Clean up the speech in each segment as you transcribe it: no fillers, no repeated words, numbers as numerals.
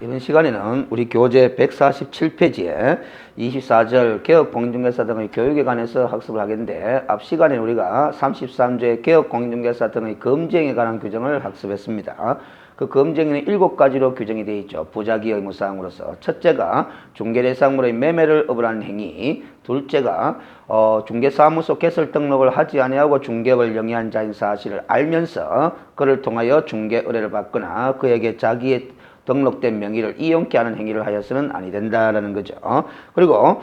이번 시간에는 우리 교재 147페이지에 24절 개혁공인중개사 등의 교육에 관해서 학습을 하겠는데, 앞 시간에 우리가 33조의 개혁공인중개사 등의 검증에 관한 규정을 학습했습니다. 그 검증에는 7가지로 규정이 되어 있죠. 부작위 의무사항으로서 첫째가 중개대상물의 매매를 업으라는 행위, 둘째가 중개사무소 개설 등록을 하지 아니하고 중개업을 영위한 자인 사실을 알면서 그를 통하여 중개 의뢰를 받거나 그에게 자기의 등록된 명의를 이용케 하는 행위를 하여서는 아니 된다라는 거죠. 그리고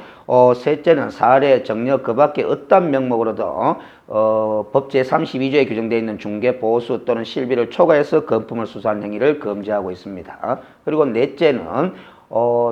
셋째는 사례, 정력 그 밖에 어떤 명목으로도 법 제32조에 규정되어 있는 중개, 보수 또는 실비를 초과해서 금품을 수수하는 행위를 금지하고 있습니다. 그리고 넷째는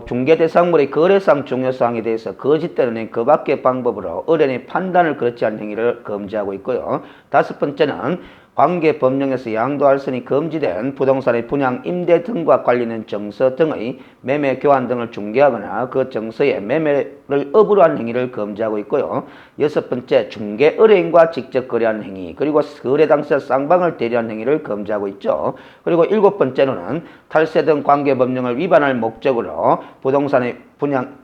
중개 대상물의 거래상 중요사항에 대해서 거짓 또는 그 밖의 방법으로 의뢰인의 판단을 그렇지 않은 행위를 금지하고 있고요. 다섯 번째는 관계 법령에서 양도할 선이 금지된 부동산의 분양, 임대 등과 관련된 정서 등의 매매, 교환 등을 중개하거나 그 정서의 매매를 업으로 하는 행위를 금지하고 있고요. 여섯 번째, 중개 의뢰인과 직접 거래하는 행위, 그리고 거래 당사 쌍방을 대리하는 행위를 금지하고 있죠. 그리고 일곱 번째로는 탈세 등 관계 법령을 위반할 목적으로 부동산의 분양,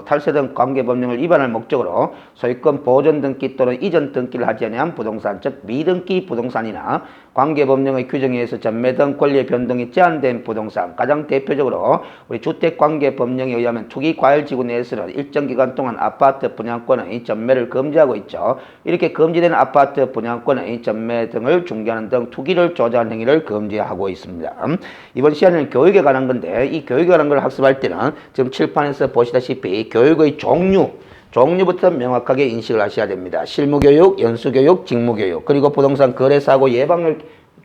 탈세 등 관계 법령을 위반할 목적으로 소유권 보존 등기 또는 이전 등기를 하지 아니한 부동산, 즉 미등기 부동산이나 관계 법령의 규정에 의해서 전매 등 권리의 변동이 제한된 부동산, 가장 대표적으로 우리 주택관계 법령에 의하면 투기과열지구 내에서는 일정 기간 동안 아파트 분양권의 전매를 금지하고 있죠. 이렇게 금지된 아파트 분양권의 전매 등을 중개하는 등 투기를 조장하는 행위를 금지하고 있습니다. 이번 시간에는 교육에 관한 건데, 이 교육에 관한 걸 학습할 때는 지금 칠판에서 보시다시피 교육의 종류부터 명확하게 인식을 하셔야 됩니다. 실무교육, 연수교육, 직무교육, 그리고 부동산 거래사고 예방을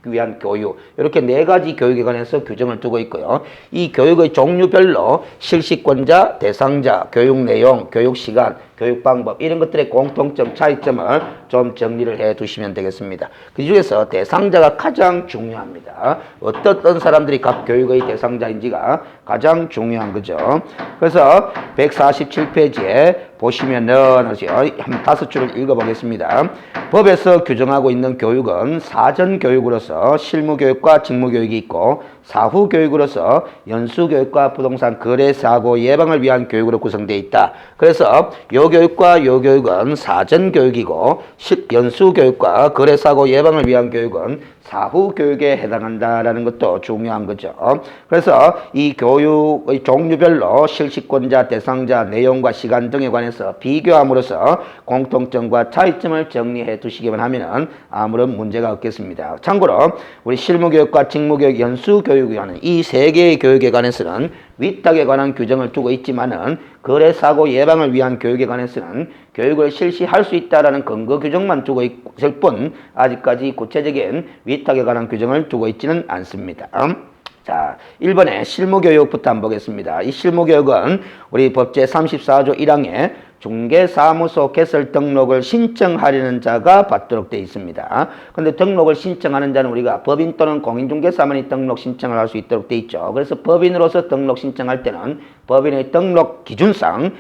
위한 교육, 이렇게 4가지 교육에 관해서 규정을 두고 있고요. 이 교육의 종류별로 실시권자, 대상자, 교육 내용, 교육 시간, 교육 방법, 이런 것들의 공통점, 차이점을 좀 정리를 해 두시면 되겠습니다. 그 중에서 대상자가 가장 중요합니다. 어떤 사람들이 각 교육의 대상자인지가 가장 중요한 거죠. 그래서 147페이지에 보시면은 한 5줄을 읽어보겠습니다. 법에서 규정하고 있는 교육은 사전교육으로서 실무교육과 직무교육이 있고, 사후교육으로서 연수교육과 부동산 거래사고 예방을 위한 교육으로 구성되어 있다. 그래서 요 교육과 요 교육은 사전교육이고, 연수교육과 거래사고 예방을 위한 교육은 사후교육에 해당한다라는 것도 중요한 거죠. 그래서 이 교육의 종류별로 실시권자, 대상자, 내용과 시간 등에 관해서 비교함으로써 공통점과 차이점을 정리해 두시기만 하면 아무런 문제가 없겠습니다. 참고로 우리 실무교육과 직무교육, 연수교육이라는 이 3개의 교육에 관해서는 위탁에 관한 규정을 두고 있지만은 거래사고 예방을 위한 교육에 관해서는 교육을 실시할 수 있다라는 근거 규정만 두고 있을 뿐 아직까지 구체적인 위탁에 관한 규정을 두고 있지는 않습니다. 자, 1번에 실무교육부터 한번 보겠습니다. 이 실무교육은 우리 법 제34조 1항에 중개사무소 개설 등록을 신청하려는 자가 받도록 되어 있습니다. 그런데 등록을 신청하는 자는 우리가 법인 또는 공인중개사만이 등록 신청을 할 수 있도록 되어 있죠. 그래서 법인으로서 등록 신청할 때는 법인의 등록 기준상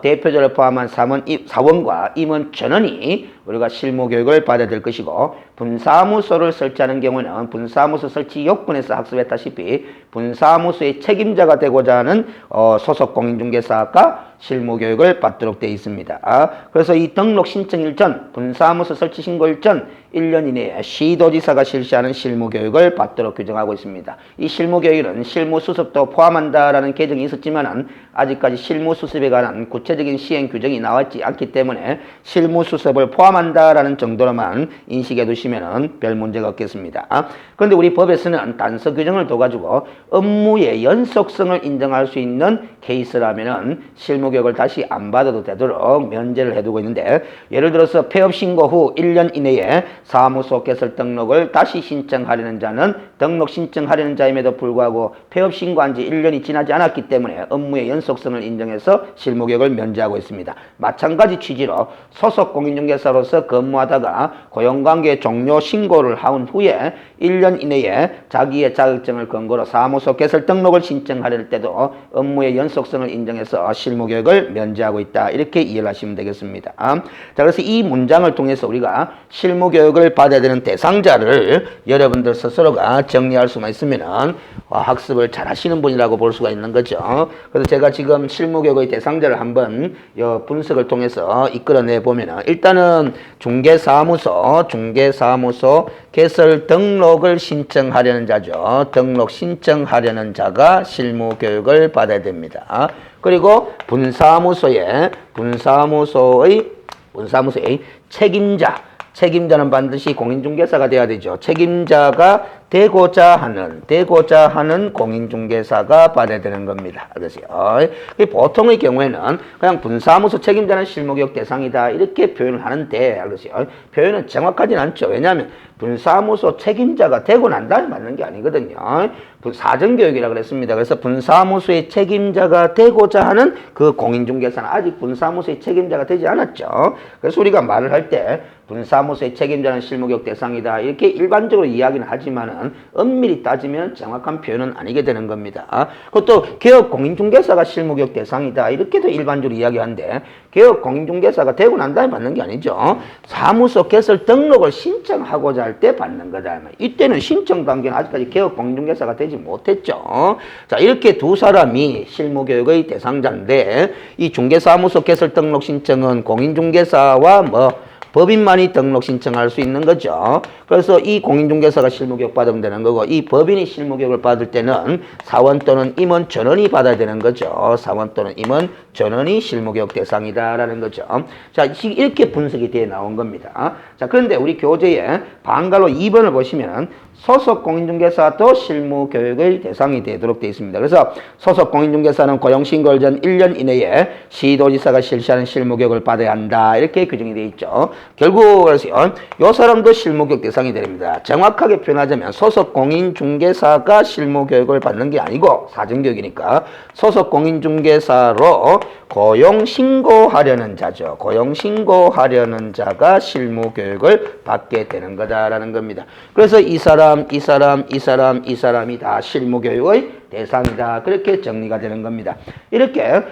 대표자를 포함한 사원과 임원 전원이 우리가 실무교육을 받아야 될 것이고, 분사무소를 설치하는 경우는 분사무소 설치 요건에서 학습했다시피 분사무소의 책임자가 되고자 하는 소속 공인중개사가 실무교육을 받도록 되어 있습니다. 그래서 이 등록 신청일 전, 분사무소 설치 신고일 전 1년 이내에 시도지사가 실시하는 실무교육을 받도록 규정하고 있습니다. 이 실무교육은 실무수습도 포함한다라는 개정이 있었지만 아직까지 실무수습에 관한 구체적인 시행 규정이 나왔지 않기 때문에 실무수습을 포함한다라는 정도로만 인식해 두시면 별 문제가 없겠습니다. 그런데 우리 법에서는 단서 규정을 둬가지고 업무의 연속성을 인정할 수 있는 케이스라면 실무교육을 다시 안 받아도 되도록 면제를 해두고 있는데, 예를 들어서 폐업 신고 후 1년 이내에 사무소 개설 등록을 다시 신청하려는 자는 등록 신청하려는 자임에도 불구하고 폐업 신고한 지 1년이 지나지 않았기 때문에 업무의 연속성을 인정해서 실무교육을 면제하고 있습니다. 마찬가지 취지로 소속 공인중개사로서 근무하다가 고용관계 종료 신고를 한 후에 1년 이내에 자기의 자격증을 근거로 사무소 개설 등록을 신청하려는 때도 업무의 연속성을 인정해서 실무교육을 면제하고 있다. 이렇게 이해를 하시면 되겠습니다. 자, 그래서 이 문장을 통해서 우리가 실무교육을 받아야 되는 대상자를 여러분들 스스로가 정리할 수만 있으면 학습을 잘 하시는 분이라고 볼 수가 있는 거죠. 그래서 제가 지금 실무교육의 대상자를 한번 분석을 통해서 이끌어내 보면은 일단은 중개사무소 개설 등록을 신청하려는 자죠. 등록 신청하려는 자가 실무교육을 받아야 됩니다. 그리고 분사무소의 책임자는 반드시 공인중개사가 돼야 되죠. 책임자가 되고자 하는 공인중개사가 받아야 되는 겁니다. 그래서 보통의 경우에는 그냥 분사무소 책임자는 실무교육 대상이다 이렇게 표현을 하는데 그래서 표현은 정확하진 않죠. 왜냐하면 분사무소 책임자가 되고 난 다음에 맞는 게 아니거든요. 사전교육이라고 그랬습니다. 그래서 분사무소의 책임자가 되고자 하는 그 공인중개사는 아직 분사무소의 책임자가 되지 않았죠. 그래서 우리가 말을 할 때 분사무소의 책임자는 실무교육 대상이다 이렇게 일반적으로 이야기는 하지만은 엄밀히 따지면 정확한 표현은 아니게 되는 겁니다. 그것도 개업 공인중개사가 실무교육 대상이다 이렇게도 일반적으로 이야기하는데 개업 공인중개사가 되고 난 다음에 받는 게 아니죠. 사무소 개설 등록을 신청하고자 할 때 받는 거다. 이때는 신청 단계는 아직까지 개업 공인중개사가 되지 못했죠. 자, 이렇게 두 사람이 실무교육의 대상자인데 이 중개사무소 개설 등록 신청은 공인중개사와 법인만이 등록 신청할 수 있는 거죠. 그래서 이 공인중개사가 실무교육 받으면 되는 거고 이 법인이 실무교육을 받을 때는 사원 또는 임원 전원이 받아야 되는 거죠. 사원 또는 임원 전원이 실무교육 대상이다라는 거죠. 자, 이렇게 분석이 되어 나온 겁니다. 자, 그런데 우리 교재에 방가로 2번을 보시면 소속 공인중개사도 실무교육의 대상이 되도록 되어 있습니다. 그래서 소속 공인중개사는 고용신고일 전 1년 이내에 시도지사가 실시하는 실무교육을 받아야 한다. 이렇게 규정이 되어 있죠. 결국 그래서 이 사람도 실무교육 대상이 됩니다. 정확하게 표현하자면 소속 공인중개사가 실무교육을 받는 게 아니고 사전교육이니까 소속 공인중개사로 고용신고하려는 자죠. 고용신고하려는 자가 실무교육을 받게 되는 거다라는 겁니다. 그래서 이 사람이 다 실무교육의 대상이다. 그렇게 정리가 되는 겁니다. 이렇게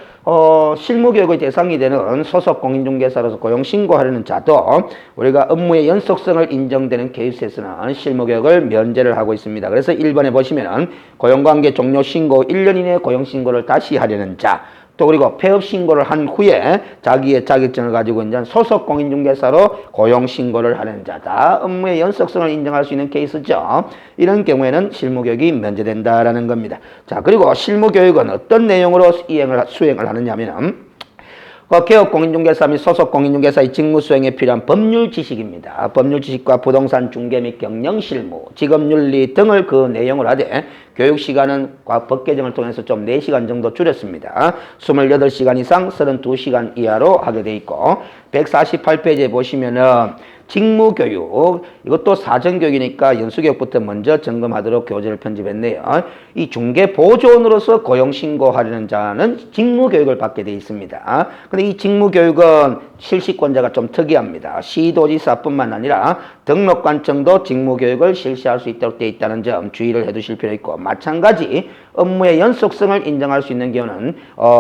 실무교육의 대상이 되는 소속 공인중개사로서 고용신고하려는 자도 우리가 업무의 연속성을 인정되는 케이스에서는 실무교육을 면제를 하고 있습니다. 그래서 1번에 보시면은 고용관계 종료 신고 1년 이내 고용신고를 다시 하려는 자 또 그리고 폐업 신고를 한 후에 자기의 자격증을 가지고 이제 소속 공인중개사로 고용 신고를 하는 자다. 업무의 연속성을 인정할 수 있는 케이스죠. 이런 경우에는 실무교육이 면제된다라는 겁니다. 자, 그리고 실무교육은 어떤 내용으로 수행을 하느냐면은 개업 공인중개사 및 소속 공인중개사의 직무 수행에 필요한 법률 지식입니다. 법률 지식과 부동산 중개 및 경영 실무, 직업윤리 등을 그 내용을 하되 교육 시간은 법 개정을 통해서 좀 4시간 정도 줄였습니다. 28시간 이상 32시간 이하로 하게 돼 있고 148페이지에 보시면은 직무교육, 이것도 사전교육이니까 연수교육부터 먼저 점검하도록 교재를 편집했네요. 이 중개보조원으로서 고용신고하려는 자는 직무교육을 받게 되어 있습니다. 근데 이 직무교육은 실시권자가 좀 특이합니다. 시도지사뿐만 아니라 등록관청도 직무교육을 실시할 수 있도록 되어 있다는 점 주의를 해두실 필요 있고 마찬가지 업무의 연속성을 인정할 수 있는 경우는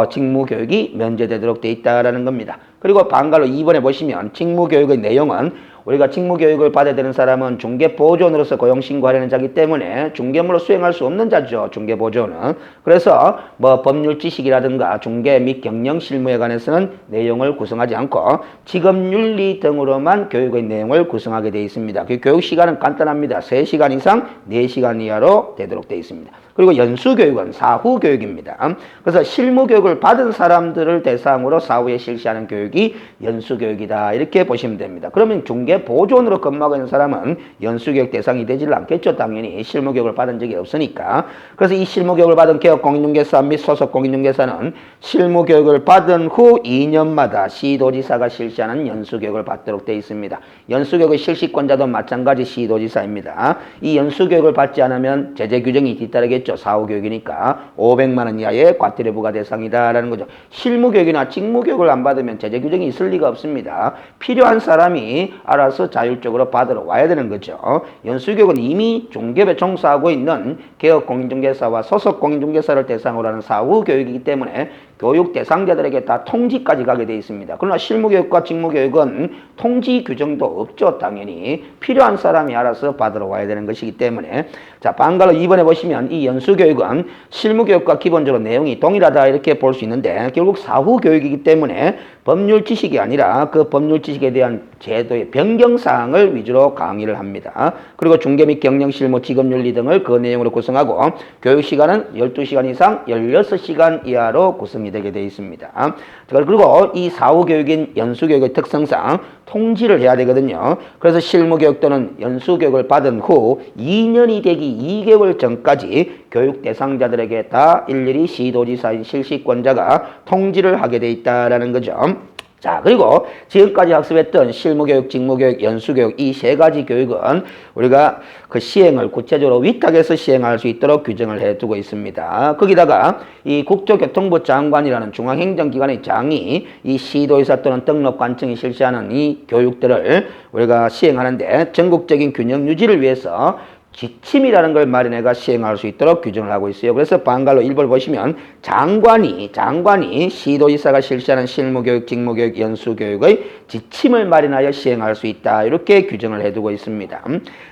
직무교육이 면제되도록 되어 있다는 겁니다. 그리고 방가로 2번에 보시면 직무교육의 내용은 우리가 직무교육을 받아야 되는 사람은 중개보조원으로서 고용신고하려는 자이기 때문에 중개업무를 수행할 수 없는 자죠. 중개보조원은. 그래서 법률 지식이라든가 중개 및 경영 실무에 관해서는 내용을 구성하지 않고 직업윤리 등으로만 교육의 내용을 구성하게 되어 있습니다. 그 교육 시간은 간단합니다. 3시간 이상 4시간 이하로 되도록 되어 있습니다. 그리고 연수교육은 사후교육입니다. 그래서 실무교육을 받은 사람들을 대상으로 사후에 실시하는 교육이 연수교육이다. 이렇게 보시면 됩니다. 그러면 중개보조원으로 근무하고 있는 사람은 연수교육 대상이 되질 않겠죠. 당연히 실무교육을 받은 적이 없으니까. 그래서 이 실무교육을 받은 개업공인중개사 및 소속공인중개사는 실무교육을 받은 후 2년마다 시도지사가 실시하는 연수교육을 받도록 되어 있습니다. 연수교육의 실시권자도 마찬가지 시도지사입니다. 이 연수교육을 받지 않으면 제재 규정이 뒤따르겠죠. 사후교육이니까 500만 원 이하의 과태료 부과 대상이다라는 거죠. 실무교육이나 직무교육을 안 받으면 제재 규정이 있을 리가 없습니다. 필요한 사람이 알아서 자율적으로 받으러 와야 되는 거죠. 연수교육은 이미 중개업에 종사하고 있는 개업공인중개사와 소속공인중개사를 대상으로 하는 사후교육이기 때문에 교육 대상자들에게 다 통지까지 가게 돼 있습니다. 그러나 실무교육과 직무교육은 통지 규정도 없죠. 당연히 필요한 사람이 알아서 받으러 와야 되는 것이기 때문에. 자, 방갈로 2번에 보시면 이 연수교육은 실무교육과 기본적으로 내용이 동일하다 이렇게 볼 수 있는데 결국 사후교육이기 때문에 법률 지식이 아니라 그 법률 지식에 대한 제도의 변경사항을 위주로 강의를 합니다. 그리고 중개 및 경영 실무 직업윤리 등을 그 내용으로 구성하고 교육시간은 12시간 이상 16시간 이하로 구성이 되게 되어 있습니다. 그리고 이 사후교육인 연수교육의 특성상 통지를 해야 되거든요. 그래서 실무교육 또는 연수교육을 받은 후 2년이 되기 2개월 전까지 교육 대상자들에게 다 일일이 시도지사인 실시권자가 통지를 하게 돼 있다라는 거죠. 자, 그리고 지금까지 학습했던 실무교육, 직무교육, 연수교육 이 세 가지 교육은 우리가 그 시행을 구체적으로 위탁해서 시행할 수 있도록 규정을 해두고 있습니다. 거기다가 이 국토교통부 장관이라는 중앙행정기관의 장이 이 시도의사 또는 등록관청이 실시하는 이 교육들을 우리가 시행하는데 전국적인 균형 유지를 위해서 지침이라는 걸 마련해가 시행할 수 있도록 규정을 하고 있어요. 그래서 방갈로 1번을 보시면 장관이 시도지사가 실시하는 실무교육, 직무교육, 연수교육의 지침을 마련하여 시행할 수 있다. 이렇게 규정을 해두고 있습니다.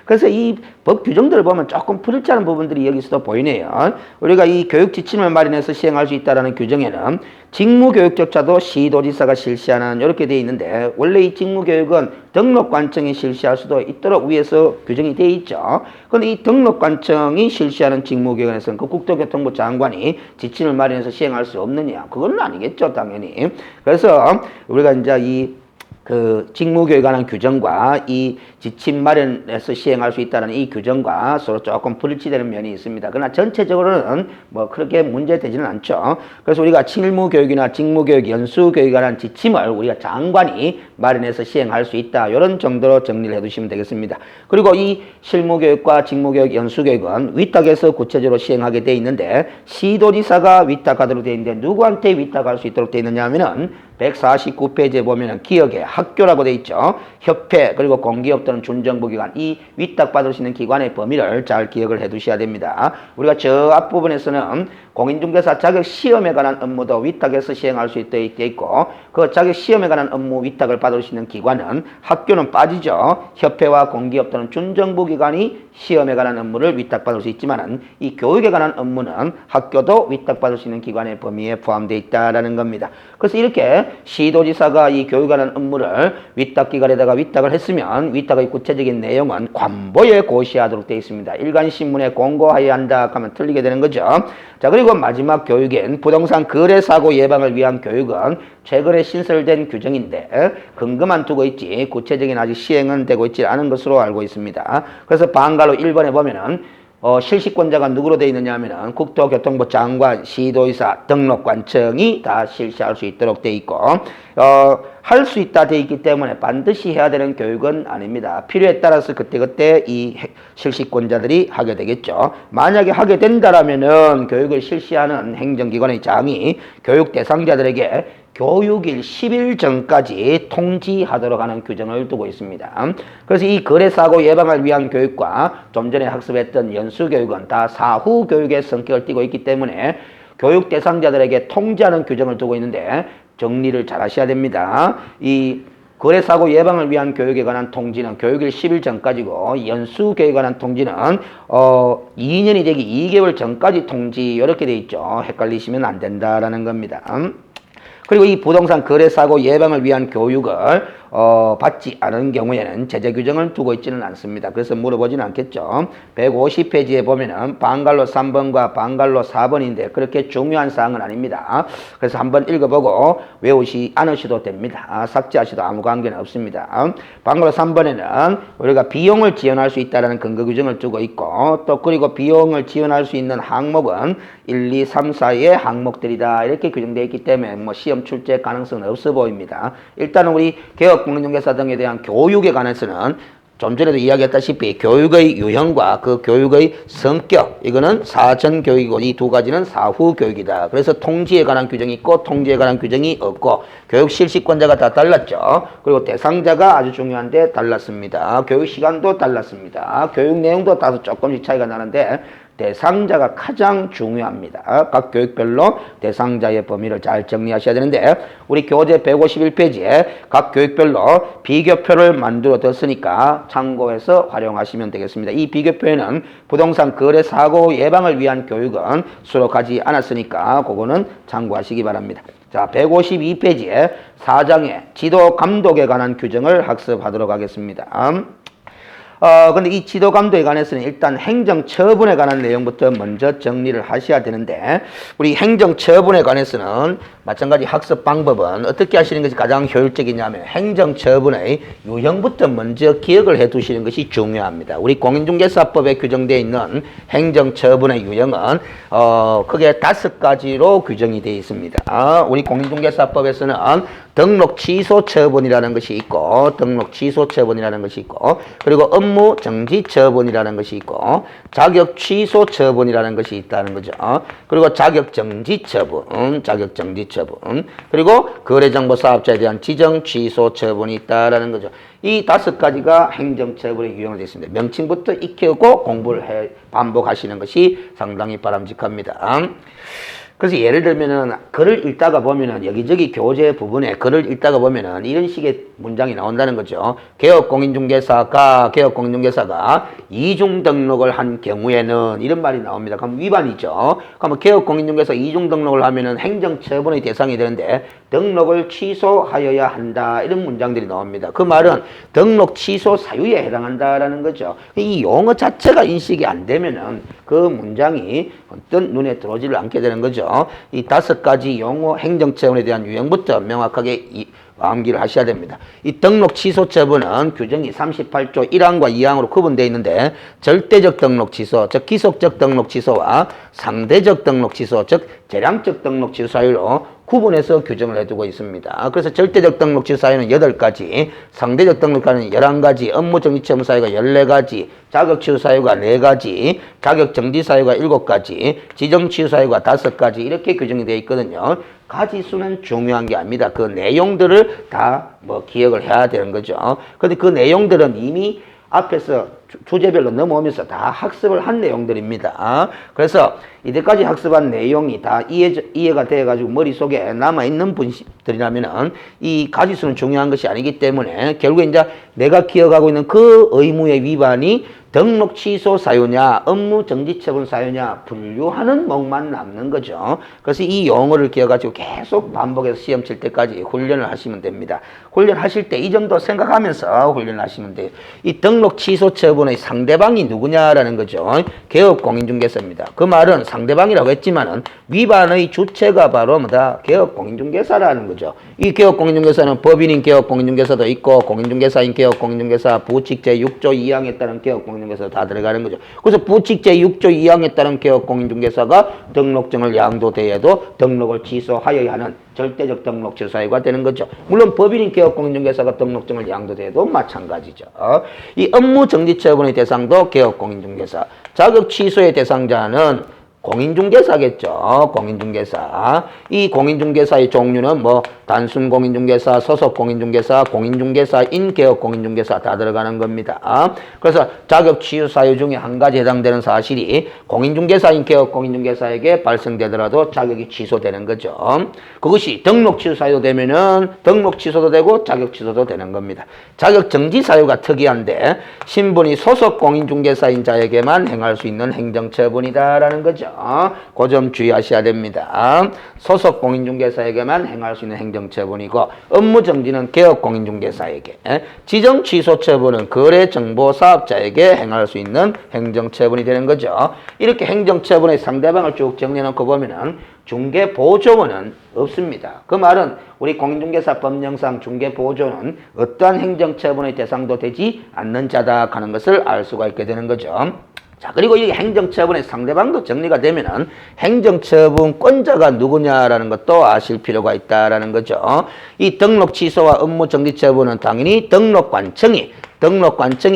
그래서 이 법 규정들을 보면 조금 풀지 않은 부분들이 여기서도 보이네요. 우리가 이 교육 지침을 마련해서 시행할 수 있다는 규정에는 직무교육조차도 시도지사가 실시하는 이렇게 되어 있는데 원래 이 직무교육은 등록관청이 실시할 수도 있도록 위에서 규정이 되어 있죠. 그런데 이 등록관청이 실시하는 직무교육에서는 그 국토교통부 장관이 지침을 마련해서 시행할 수 없느냐? 그건 아니겠죠, 당연히. 그래서 우리가 이제 그 직무교육에 관한 규정과 이 지침 마련해서 시행할 수 있다는 이 규정과 서로 조금 불일치되는 면이 있습니다. 그러나 전체적으로는 뭐 그렇게 문제되지는 않죠. 그래서 우리가 실무교육이나 직무교육, 연수교육에 관한 지침을 우리가 장관이 마련해서 시행할 수 있다. 이런 정도로 정리를 해두시면 되겠습니다. 그리고 이 실무교육과 직무교육, 연수교육은 위탁해서 구체적으로 시행하게 돼 있는데 시도지사가 위탁하도록 돼 있는데 누구한테 위탁할 수 있도록 돼 있느냐 하면은 149페이지에 보면은 기업의 학교라고 돼 있죠. 협회 그리고 공기업 또는 준정부기관 이 위탁받을 수 있는 기관의 범위를 잘 기억을 해 두셔야 됩니다. 우리가 저 앞부분에서는 공인중개사 자격시험에 관한 업무도 위탁해서 시행할 수 있게 돼 있고 그 자격시험에 관한 업무 위탁을 받을 수 있는 기관은 학교는 빠지죠. 협회와 공기업 또는 준정부기관이 시험에 관한 업무를 위탁받을 수 있지만은 이 교육에 관한 업무는 학교도 위탁받을 수 있는 기관의 범위에 포함되어 있다라는 겁니다. 그래서 이렇게 시도지사가 이 교육에 관한 업무를 위탁기관에다가 위탁을 했으면 위탁의 구체적인 내용은 관보에 고시하도록 되어 있습니다. 일간신문에 공고하여야 한다 하면 틀리게 되는 거죠. 자, 그리고 마지막 교육인 부동산 거래사고 예방을 위한 교육은 최근에 신설된 규정인데 근거만 두고 있지 구체적인 아직 시행은 되고 있지 않은 것으로 알고 있습니다. 그래서 방갈로 1번에 보면은 실시권자가 누구로 되어 있느냐 하면은 국토교통부 장관, 시도의사, 등록관청이 다 실시할 수 있도록 되어 있고 할 수 있다 되어 있기 때문에 반드시 해야 되는 교육은 아닙니다. 필요에 따라서 그때그때 이 실시권자들이 하게 되겠죠. 만약에 하게 된다라면은 교육을 실시하는 행정기관의 장이 교육 대상자들에게 교육일 10일 전까지 통지하도록 하는 규정을 두고 있습니다. 그래서 이 거래사고 예방을 위한 교육과 좀 전에 학습했던 연수교육은 다 사후교육의 성격을 띠고 있기 때문에 교육 대상자들에게 통지하는 규정을 두고 있는데 정리를 잘 하셔야 됩니다. 이 거래사고 예방을 위한 교육에 관한 통지는 교육일 10일 전까지고 연수교육에 관한 통지는 2년이 되기 2개월 전까지 통지 이렇게 돼 있죠. 헷갈리시면 안 된다라는 겁니다. 그리고 이 부동산 거래사고 예방을 위한 교육을 받지 않은 경우에는 제재 규정을 두고 있지는 않습니다. 그래서 물어보지는 않겠죠. 150페이지에 보면은 방갈로 3번과 방갈로 4번인데 그렇게 중요한 사항은 아닙니다. 그래서 한번 읽어보고 외우지 않으셔도 됩니다. 삭제하셔도 아무 관계는 없습니다. 방갈로 3번에는 우리가 비용을 지원할 수 있다는 근거 규정을 두고 있고 또 그리고 비용을 지원할 수 있는 항목은 1, 2, 3, 4의 항목들이다. 이렇게 규정되어 있기 때문에 뭐 시험 출제 가능성은 없어 보입니다. 일단은 우리 개업 공인중개사 등에 대한 교육에 관해서는 좀 전에도 이야기했다시피 교육의 유형과 그 교육의 성격 이거는 사전 교육이고 이 두 가지는 사후 교육이다. 그래서 통지에 관한 규정이 있고 통지에 관한 규정이 없고 교육 실시권자가 다 달랐죠. 그리고 대상자가 아주 중요한데 달랐습니다. 교육 시간도 달랐습니다. 교육 내용도 다소 조금씩 차이가 나는데 대상자가 가장 중요합니다. 각 교육별로 대상자의 범위를 잘 정리하셔야 되는데 우리 교재 151페이지에 각 교육별로 비교표를 만들어 뒀으니까 참고해서 활용하시면 되겠습니다. 이 비교표에는 부동산 거래 사고 예방을 위한 교육은 수록하지 않았으니까 그거는 참고하시기 바랍니다. 자, 152페이지에 4장의 지도 감독에 관한 규정을 학습하도록 하겠습니다. 근데 이 지도 감독에 관해서는 일단 행정 처분에 관한 내용부터 먼저 정리를 하셔야 되는데, 우리 행정 처분에 관해서는 마찬가지 학습 방법은 어떻게 하시는 것이 가장 효율적이냐면 행정 처분의 유형부터 먼저 기억을 해 두시는 것이 중요합니다. 우리 공인중개사법에 규정되어 있는 행정 처분의 유형은 크게 5가지로 규정이 되어 있습니다. 우리 공인중개사법에서는 등록 취소 처분이라는 것이 있고, 그리고 업무 정지 처분이라는 것이 있고, 자격 취소 처분이라는 것이 있다는 거죠. 그리고 자격 정지 처분, 그리고 거래정보 사업자에 대한 지정 취소 처분이 있다라는 거죠. 이 5가지가 행정처분의 유형으로 되어 있습니다. 명칭부터 익히고 공부를 반복하시는 것이 상당히 바람직합니다. 그래서 예를 들면은 글을 읽다가 보면은 여기저기 교재 부분에 글을 읽다가 보면은 이런 식의 문장이 나온다는 거죠. 개업공인중개사가 이중 등록을 한 경우에는 이런 말이 나옵니다. 그럼 위반이죠. 그러면 개업공인중개사 이중 등록을 하면은 행정처분의 대상이 되는데 등록을 취소하여야 한다. 이런 문장들이 나옵니다. 그 말은 등록 취소 사유에 해당한다라는 거죠. 이 용어 자체가 인식이 안 되면은 그 문장이 어떤 눈에 들어오지를 않게 되는 거죠. 이 5가지 용어 행정처분에 대한 유형부터 명확하게 암기를 하셔야 됩니다. 이 등록 취소 처분은 규정이 38조 1항과 2항으로 구분되어 있는데 절대적 등록 취소, 즉 기속적 등록 취소와 상대적 등록 취소, 즉 재량적 등록 취소 사유로 구분해서 규정을 해두고 있습니다. 그래서 절대적 등록 취소 사유는 8가지, 상대적 등록 사유는 11가지, 업무 정지 처분 사유가 14가지, 자격 취소 사유가 4가지, 자격 정지 사유가 7가지, 지정 취소 사유가 5가지 이렇게 규정이 되어 있거든요. 가지수는 중요한 게 아닙니다. 그 내용들을 다 기억을 해야 되는 거죠. 근데 그 내용들은 이미 앞에서 주제별로 넘어오면서 다 학습을 한 내용들입니다. 그래서 이때까지 학습한 내용이 다 이해가 돼가지고 머릿속에 남아있는 분들이라면은 이 가지수는 중요한 것이 아니기 때문에 결국에 이제 내가 기억하고 있는 그 의무의 위반이 등록 취소 사유냐, 업무 정지 처분 사유냐 분류하는 목만 남는 거죠. 그래서 이 용어를 기억가지고 계속 반복해서 시험 칠 때까지 훈련을 하시면 됩니다. 훈련하실 때 이 점도 생각하면서 훈련을 하시면 돼요. 이 등록 취소 처분의 상대방이 누구냐라는 거죠. 개업공인중개사입니다. 그 말은 상대방이라고 했지만은 위반의 주체가 바로 뭐다? 개업공인중개사라는 거죠. 이 개업공인중개사는 법인인 개업공인중개사도 있고 공인중개사인 개업공인중개사, 부칙 제6조 2항에 따른 개업공인중개사 다 들어가는 거죠. 그래서 부칙 제6조 2항에 따른 개업공인중개사가 등록증을 양도되어도 등록을 취소하여야 하는 절대적 등록 취소 사유가 되는 거죠. 물론 법인인 개업공인중개사가 등록증을 양도돼도 마찬가지죠. 이 업무 정지 처분의 대상도 개업공인중개사, 자격 취소의 대상자는 공인중개사겠죠. 공인중개사. 이 공인중개사의 종류는 단순 공인중개사, 소속 공인중개사, 공인중개사인 개업 공인중개사 다 들어가는 겁니다. 그래서 자격 취소 사유 중에 한 가지 해당되는 사실이 공인중개사인 개업 공인중개사에게 발생되더라도 자격이 취소되는 거죠. 그것이 등록 취소 사유 되면은 등록 취소도 되고 자격 취소도 되는 겁니다. 자격 정지 사유가 특이한데 신분이 소속 공인중개사인 자에게만 행할 수 있는 행정처분이다라는 거죠. 그 점 주의하셔야 됩니다. 소속 공인중개사에게만 행할 수 있는 행정처분이고 업무 정지는 개업 공인중개사에게, 지정 취소 처분은 거래정보 사업자에게 행할 수 있는 행정처분이 되는 거죠. 이렇게 행정처분의 상대방을 쭉 정리해놓고 보면은 중개보조원은 없습니다. 그 말은 우리 공인중개사 법령상 중개보조는 어떠한 행정처분의 대상도 되지 않는 자다 하는 것을 알 수가 있게 되는 거죠. 자, 그리고 이 행정처분의 상대방도 정리가 되면은 행정처분권자가 누구냐라는 것도 아실 필요가 있다라는 거죠. 이 등록 취소와 업무 정지 처분은 당연히 등록관청이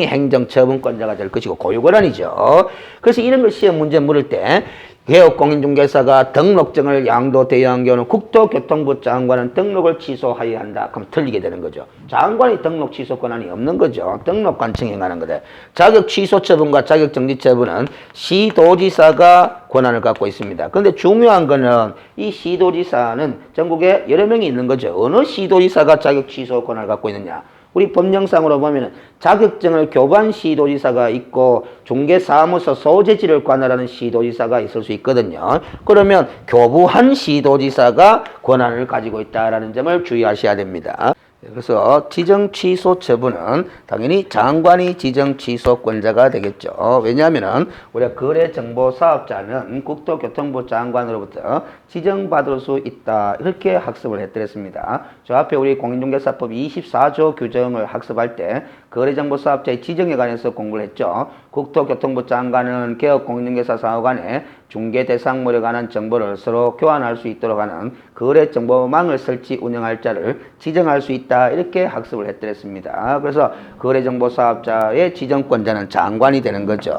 행정처분권자가 될 것이고 고유권한이죠. 그래서 이런 걸 시험 문제 물을 때 개업공인중개사가 등록증을 양도대여한 경우는 국토교통부 장관은 등록을 취소하여야 한다. 그럼 틀리게 되는 거죠. 장관이 등록 취소 권한이 없는 거죠. 등록관청에 행하는 거다. 자격 취소 처분과 자격 정지 처분은 시도지사가 권한을 갖고 있습니다. 그런데 중요한 거는 이 시도지사는 전국에 여러 명이 있는 거죠. 어느 시도지사가 자격 취소 권한을 갖고 있느냐? 우리 법령상으로 보면은 자격증을 교관 시도지사가 있고 중개사무소 소재지를 관할하는 시도지사가 있을 수 있거든요. 그러면 교부한 시도지사가 권한을 가지고 있다는 점을 주의하셔야 됩니다. 그래서 지정 취소 처분은 당연히 장관이 지정 취소권자가 되겠죠. 왜냐하면 우리가 거래정보사업자는 국토교통부 장관으로부터 지정받을 수 있다. 이렇게 학습을 해드렸습니다. 저 앞에 우리 공인중개사법 24조 규정을 학습할 때 거래정보사업자의 지정에 관해서 공부를 했죠. 국토교통부 장관은 개업공인중개사 사업 간에 중개대상물에 관한 정보를 서로 교환할 수 있도록 하는 거래정보망을 설치 운영할 자를 지정할 수 있다. 이렇게 학습을 해드렸습니다. 그래서 거래정보사업자의 지정권자는 장관이 되는 거죠.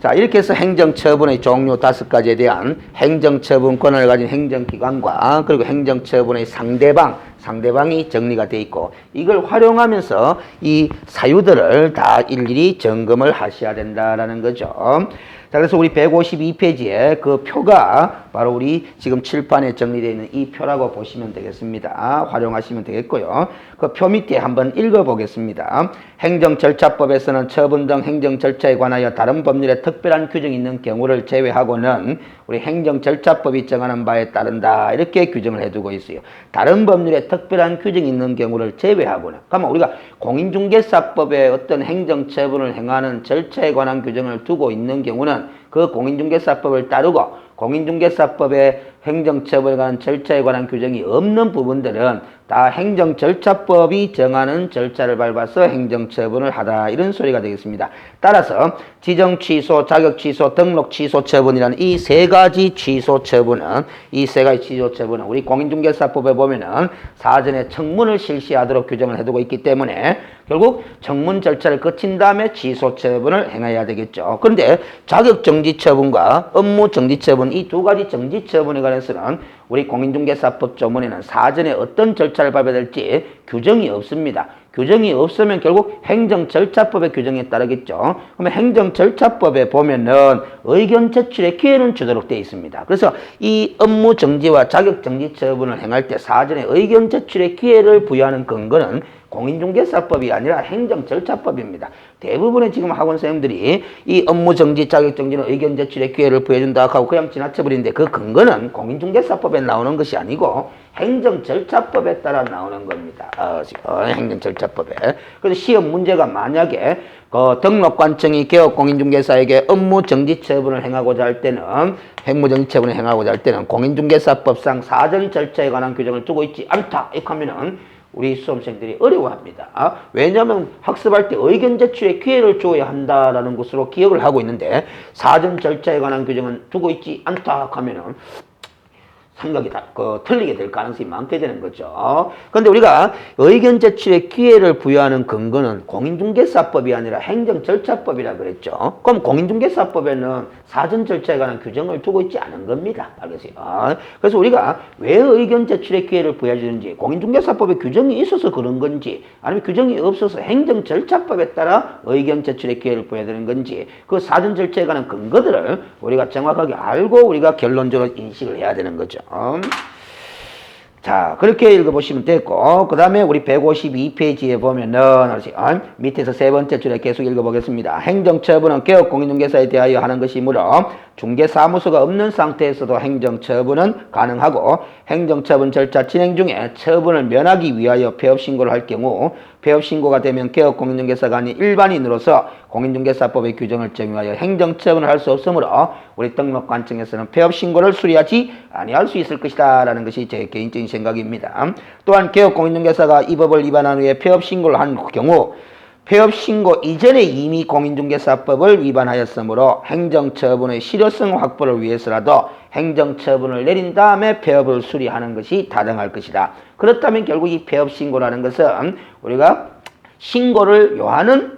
자, 이렇게 해서 행정처분의 종류 5가지에 대한 행정처분 권한을 가진 행정기관과 그리고 행정처분의 상대방이 정리가 되어 있고 이걸 활용하면서 이 사유들을 다 일일이 점검을 하셔야 된다라는 거죠. 자, 그래서 우리 152페이지에 그 표가 바로 우리 지금 칠판에 정리되어 있는 이 표라고 보시면 되겠습니다. 활용하시면 되겠고요. 그 표 밑에 한번 읽어보겠습니다. 행정절차법에서는 처분 등 행정절차에 관하여 다른 법률에 특별한 규정이 있는 경우를 제외하고는 우리 행정절차법이 정하는 바에 따른다. 이렇게 규정을 해두고 있어요. 다른 법률에 특별한 규정이 있는 경우를 제외하고는. 그러면 우리가 공인중개사법에 어떤 행정처분을 행하는 절차에 관한 규정을 두고 있는 경우는 그 공인중개사법을 따르고 공인중개사법의 행정처분에 관한 절차에 관한 규정이 없는 부분들은 다 행정절차법이 정하는 절차를 밟아서 행정처분을 하다. 이런 소리가 되겠습니다. 따라서 지정취소, 자격취소, 등록취소 처분이라는 이 세 가지 취소 처분은 우리 공인중개사법에 보면은 사전에 청문을 실시하도록 규정을 해두고 있기 때문에 결국 청문 절차를 거친 다음에 취소 처분을 행해야 되겠죠. 그런데 자격정지 처분과 업무정지 처분 이 두 가지 정지 처분에 관해서는 우리 공인중개사법 조문에는 사전에 어떤 절차를 밟아야 될지 규정이 없습니다. 규정이 없으면 결국 행정절차법의 규정에 따르겠죠. 그러면 행정절차법에 보면은 의견 제출의 기회는 주도록 되어 있습니다. 그래서 이 업무정지와 자격정지 처분을 행할 때 사전에 의견 제출의 기회를 부여하는 근거는 공인중개사법이 아니라 행정절차법입니다. 대부분의 지금 학원 선생님들이 이 업무정지, 자격정지는 의견 제출의 기회를 부여해준다 하고 그냥 지나쳐버리는데 그 근거는 공인중개사법에 나오는 것이 아니고 행정절차법에 따라 나오는 겁니다. 행정절차법에. 그래서 시험 문제가 만약에 등록관청이 개업공인중개사에게 업무정지 처분을 행하고자 할 때는 행무정지 처분을 행하고자 할 때는 공인중개사법상 사전 절차에 관한 규정을 두고 있지 않다. 이렇게 하면은 우리 수험생들이 어려워합니다. 왜냐하면 학습할 때 의견 제출의 기회를 줘야 한다라는 것으로 기억을 하고 있는데 사전 절차에 관한 규정은 두고 있지 않다 하면은 생각이 틀리게 될 가능성이 많게 되는 거죠. 그런데 우리가 의견 제출의 기회를 부여하는 근거는 공인중개사법이 아니라 행정절차법이라 그랬죠. 그럼 공인중개사법에는 사전 절차에 관한 규정을 두고 있지 않은 겁니다. 알겠어요? 그래서 우리가 왜 의견 제출의 기회를 부여해주는지 공인중개사법에 규정이 있어서 그런 건지 아니면 규정이 없어서 행정절차법에 따라 의견 제출의 기회를 부여되는 건지 그 사전 절차에 관한 근거들을 우리가 정확하게 알고 우리가 결론적으로 인식을 해야 되는 거죠. 자, 그렇게 읽어보시면 됐고, 그 다음에 우리 152페이지에 보면은, 밑에서 세 번째 줄에 계속 읽어보겠습니다. 행정처분은 개업공인중개사에 대하여 하는 것이므로 중개사무소가 없는 상태에서도 행정처분은 가능하고 행정처분 절차 진행 중에 처분을 면하기 위하여 폐업신고를 할 경우 폐업신고가 되면 개업공인중개사가 아닌 일반인으로서 공인중개사법의 규정을 적용하여 행정처분을 할 수 없으므로 우리 등록관청에서는 폐업신고를 수리하지 아니할 수 있을 것이다 라는 것이 제 개인적인 생각입니다. 또한 개업공인중개사가 이 법을 위반한 후에 폐업신고를 한 경우 폐업신고 이전에 이미 공인중개사법을 위반하였으므로 행정처분의 실효성 확보를 위해서라도 행정처분을 내린 다음에 폐업을 수리하는 것이 타당할 것이다. 그렇다면 결국 이 폐업신고라는 것은 우리가 신고를 요하는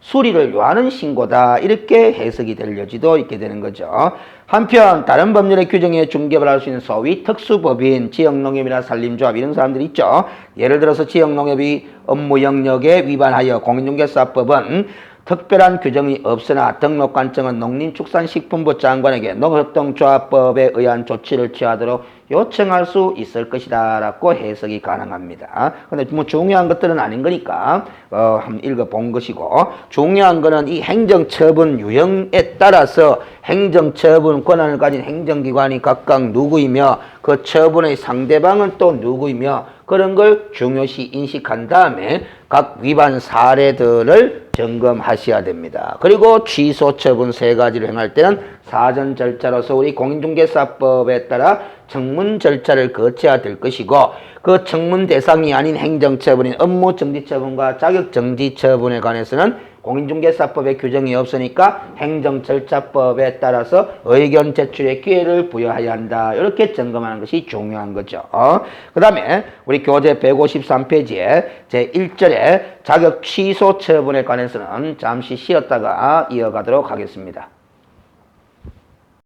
수리를 요하는 신고다. 이렇게 해석이 될 여지도 있게 되는 거죠. 한편 다른 법률의 규정에 중개를 할 수 있는 소위 특수법인, 지역농협이나 산림조합 이런 사람들이 있죠. 예를 들어서 지역농협이 업무 영역에 위반하여 공인중개사법은 특별한 규정이 없으나 등록관청은 농림축산식품부 장관에게 농협동조합법에 의한 조치를 취하도록 요청할 수 있을 것이다 라고 해석이 가능합니다. 근데 뭐 중요한 것들은 아닌 거니까 한번 읽어본 것이고, 중요한 거는 이 행정처분 유형에 따라서 행정처분 권한을 가진 행정기관이 각각 누구이며 그 처분의 상대방은 또 누구이며 그런 걸 중요시 인식한 다음에 각 위반 사례들을 점검하셔야 됩니다. 그리고 취소 처분 세 가지를 행할 때는 사전 절차로서 우리 공인중개사법에 따라 청문 절차를 거쳐야 될 것이고, 그 청문 대상이 아닌 행정처분인 업무정지처분과 자격정지처분에 관해서는 공인중개사법에 규정이 없으니까 행정절차법에 따라서 의견 제출의 기회를 부여해야 한다. 이렇게 점검하는 것이 중요한 거죠. 그 다음에 우리 교재 153페이지에 제1절에 자격 취소 처분에 관해서는 잠시 쉬었다가 이어가도록 하겠습니다.